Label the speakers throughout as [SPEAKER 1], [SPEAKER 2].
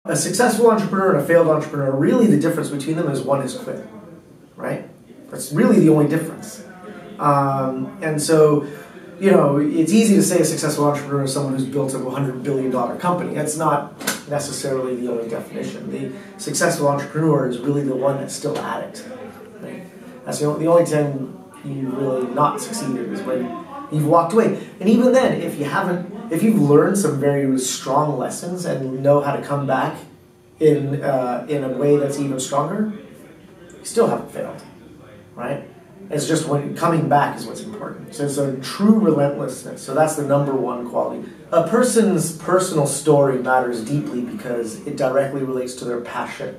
[SPEAKER 1] A successful entrepreneur and a failed entrepreneur, really the difference between them is one has quit, right? That's really the only difference. And so, you know, it's easy to say a successful entrepreneur is someone who's built a $100 billion company. That's not necessarily the only definition. The successful entrepreneur is really the one that's still at it. Right? That's the only time you really not succeeded is when you've walked away. And even then, if you've learned some very strong lessons and know how to come back in a way that's even stronger, you still haven't failed, right? It's just when coming back is what's important. So it's a true relentlessness. So that's the number one quality. A person's personal story matters deeply because it directly relates to their passion.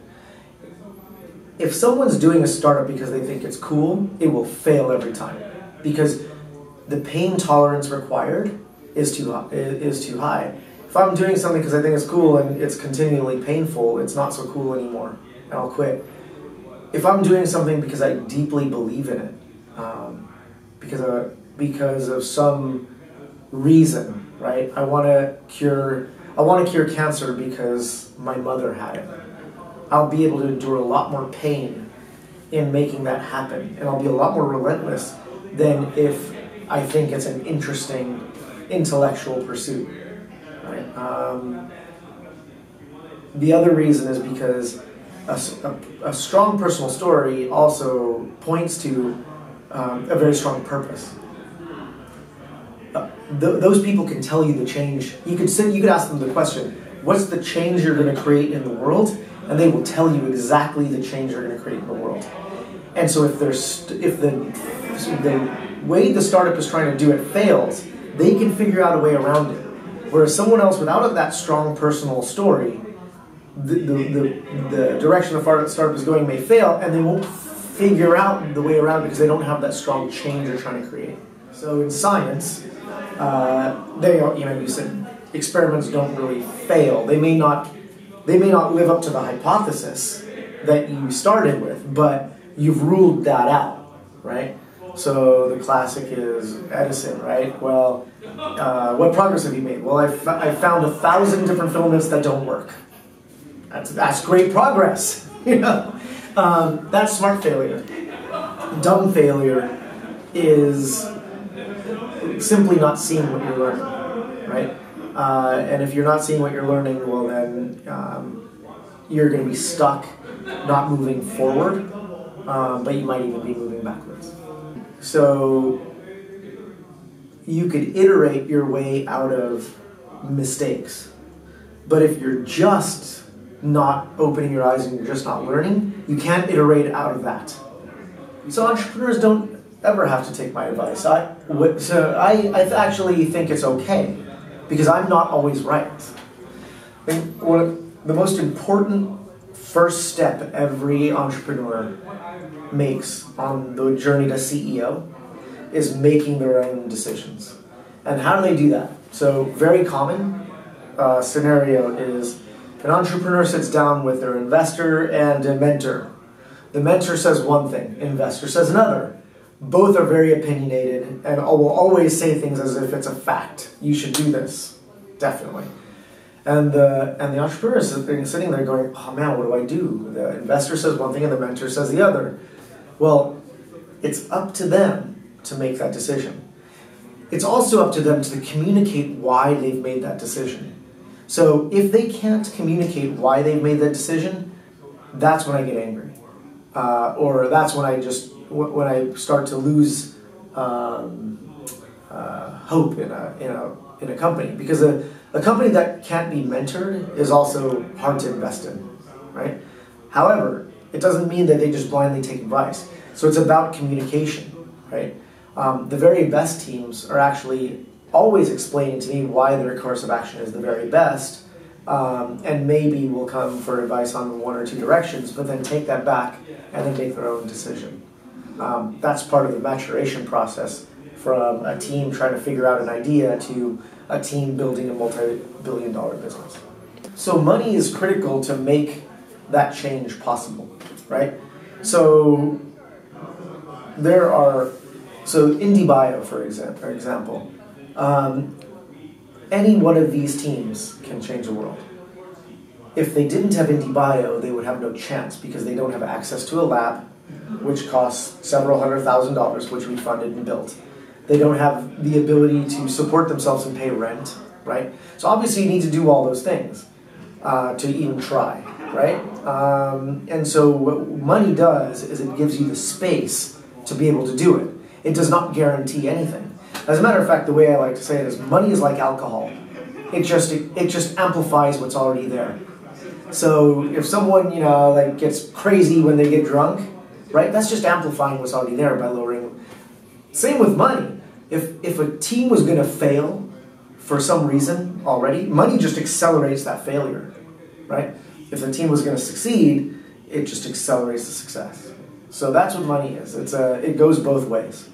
[SPEAKER 1] If someone's doing a startup because they think it's cool, it will fail every time because the pain tolerance required is too high. If I'm doing something because I think it's cool and it's continually painful, it's not so cool anymore, and I'll quit. If I'm doing something because I deeply believe in it, because of some reason, right? I want to cure cancer because my mother had it. I'll be able to endure a lot more pain in making that happen, and I'll be a lot more relentless than if I think it's an interesting intellectual pursuit. Right? The other reason is because a strong personal story also points to a very strong purpose. Those people can tell you the change. You could ask them the question, what's the change you're going to create in the world? And they will tell you exactly the change you're going to create in the world. And so if the way the startup is trying to do it fails, they can figure out a way around it. Whereas someone else without that strong personal story, the direction the startup is going may fail, and they won't figure out the way around it because they don't have that strong change they're trying to create. So in science, you said experiments don't really fail. They may not live up to the hypothesis that you started with, but you've ruled that out, right? So the classic is Edison, right? Well, what progress have you made? Well, I found 1,000 different filaments that don't work. That's great progress, you know. That's smart failure. Dumb failure is simply not seeing what you're learning, right? And if you're not seeing what you're learning, well then you're going to be stuck, not moving forward, but you might even be moving backwards. So you could iterate your way out of mistakes, but if you're just not opening your eyes and you're just not learning, you can't iterate out of that. So entrepreneurs don't ever have to take my advice. I actually think it's okay, because I'm not always right. I think the most important first step every entrepreneur makes on the journey to CEO is making their own decisions. And how do they do that? So very common scenario is an entrepreneur sits down with their investor and a mentor. The mentor says one thing, investor says another. Both are very opinionated and will always say things as if it's a fact. You should do this, definitely. And the entrepreneur is sitting there going, oh man, what do I do? The investor says one thing and the mentor says the other. Well, it's up to them to make that decision. It's also up to them to communicate why they've made that decision. So if they can't communicate why they've made that decision, that's when I get angry. Or that's when I start to lose hope in a company, because a company that can't be mentored is also hard to invest in, right? However, it doesn't mean that they just blindly take advice. So it's about communication, right? The very best teams are actually always explaining to me why their course of action is the very best, and maybe will come for advice on one or two directions, but then take that back and then make their own decision. That's part of the maturation process from a team trying to figure out an idea to a team building a multi-billion-dollar business. So money is critical to make that change possible, right? So IndieBio, for example, any one of these teams can change the world. if they didn't have IndieBio, they would have no chance because they don't have access to a lab, which costs several $100,000, which we funded and built. They don't have the ability to support themselves and pay rent, right? So obviously you need to do all those things to even try, right? And so what money does is it gives you the space to be able to do it. It does not guarantee anything. As a matter of fact, the way I like to say it is money is like alcohol. It just amplifies what's already there. So if someone, like gets crazy when they get drunk, right? That's just amplifying what's already there by lowering. Same with money. If a team was going to fail for some reason already, money just accelerates that failure, right? If the team was going to succeed, it just accelerates the success. So that's what money is. It goes both ways.